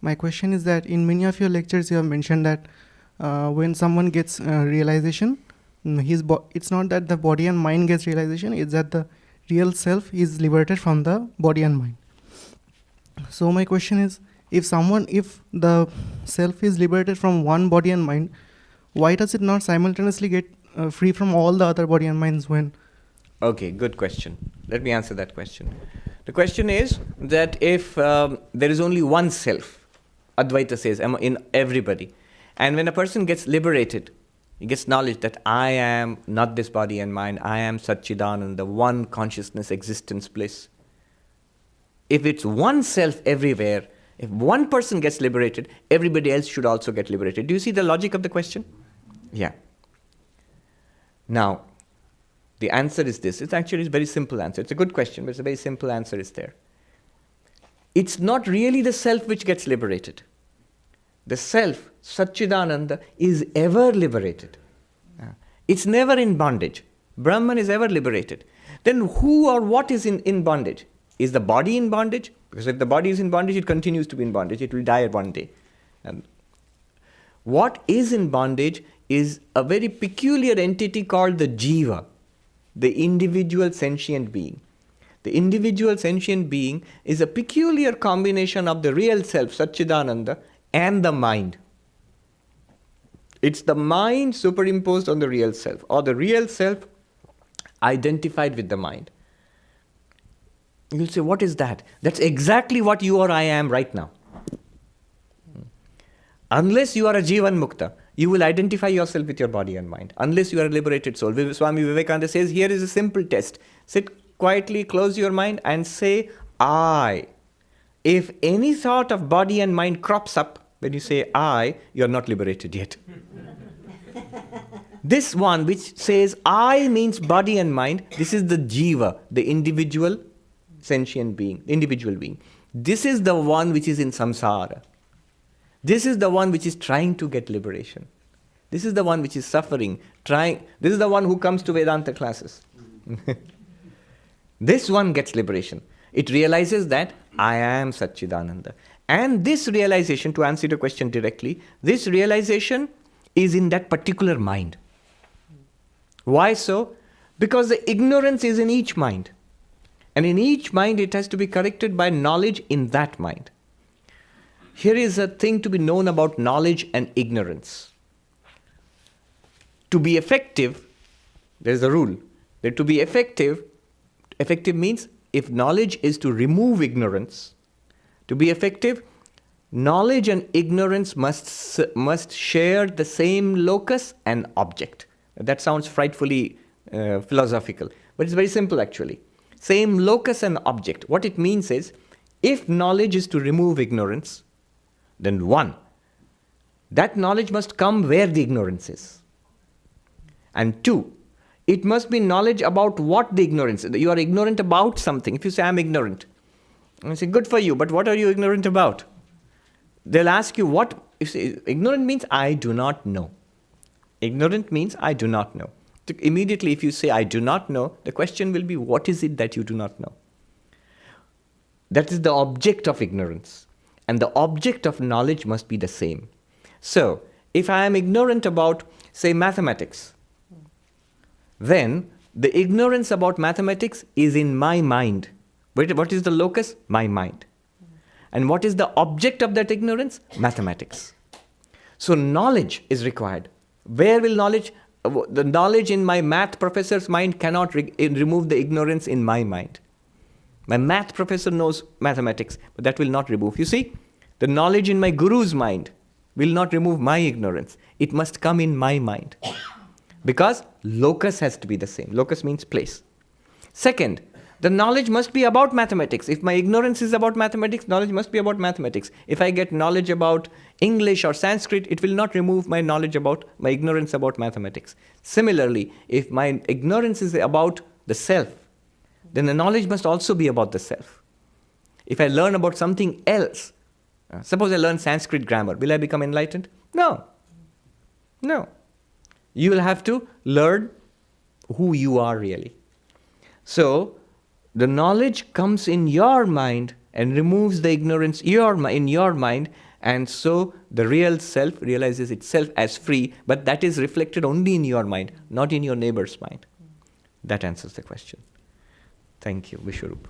My question is that in many of your lectures you have mentioned that when someone gets realization, it's not that the body and mind gets realization, it's that the real self is liberated from the body and mind. So my question is, if the self is liberated from one body and mind, why does it not simultaneously get free from all the other body and minds when? Okay, good question. Let me answer that question. The question is that if there is only one self, Advaita says, in everybody, and when a person gets liberated, he gets knowledge that I am not this body and mind, I am Satchidananda, the one consciousness, existence, bliss. If it's one self everywhere, if one person gets liberated, everybody else should also get liberated. Do you see the logic of the question? Yeah. Now, the answer is this. It's actually a very simple answer. It's a good question, but it's a very simple answer is there. It's not really the self which gets liberated. The self, Satchidananda, is ever liberated. It's never in bondage. Brahman is ever liberated. Then who or what is in bondage? Is the body in bondage? Because if the body is in bondage, it continues to be in bondage. It will die one day. And what is in bondage is a very peculiar entity called the jiva, the individual sentient being. The individual sentient being is a peculiar combination of the real self, Satchidananda, and the mind. It's the mind superimposed on the real self, or the real self identified with the mind. You'll say, what is that? That's exactly what you or I am right now. Unless you are a Jivan Mukta, you will identify yourself with your body and mind. Unless you are a liberated soul. Swami Vivekananda says, here is a simple test. Sit quietly, close your mind and say, I. If any thought of body and mind crops up, when you say I, you are not liberated yet. This one which says I means body and mind, this is the jiva, the individual sentient being, individual being. This is the one which is in samsara. This is the one which is trying to get liberation. This is the one which is suffering, trying. This is the one who comes to Vedanta classes. This one gets liberation. It realizes that I am Satchidananda. And this realization, to answer your question directly, this realization is in that particular mind. Why so? Because the ignorance is in each mind. And in each mind, it has to be corrected by knowledge in that mind. Here is a thing to be known about knowledge and ignorance. To be effective, there is a rule. That to be effective means if knowledge is to remove ignorance, to be effective, knowledge and ignorance must share the same locus and object. That sounds frightfully philosophical, but it's very simple actually. Same locus and object. What it means is, if knowledge is to remove ignorance, then one, that knowledge must come where the ignorance is. And two, it must be knowledge about what the ignorance is. You are ignorant about something. If you say, I'm ignorant, I say, good for you, but what are you ignorant about? They'll ask you what. If ignorant means I do not know. Ignorant means I do not know. Immediately, if you say, I do not know, the question will be, what is it that you do not know? That is the object of ignorance. And the object of knowledge must be the same. So, if I am ignorant about, say, mathematics, then the ignorance about mathematics is in my mind. What is the locus? My mind. And what is the object of that ignorance? Mathematics. So, knowledge is required. Where will knowledge? The knowledge in my math professor's mind cannot remove the ignorance in my mind. My math professor knows mathematics, but that will not remove. You see, the knowledge in my guru's mind will not remove my ignorance. It must come in my mind. Because locus has to be the same. Locus means place. Second, the knowledge must be about mathematics. If my ignorance is about mathematics, knowledge must be about mathematics. If I get knowledge about English or Sanskrit, it will not remove my knowledge about my ignorance about mathematics. Similarly, if my ignorance is about the self, then the knowledge must also be about the self. If I learn about something else, suppose I learn Sanskrit grammar, will I become enlightened? No. No. You will have to learn who you are really. So, the knowledge comes in your mind and removes the ignorance in your mind, And so the real self realizes itself as free, but that is reflected only in your mind, not in your neighbor's mind. That answers the question. Thank you, Vishwarup.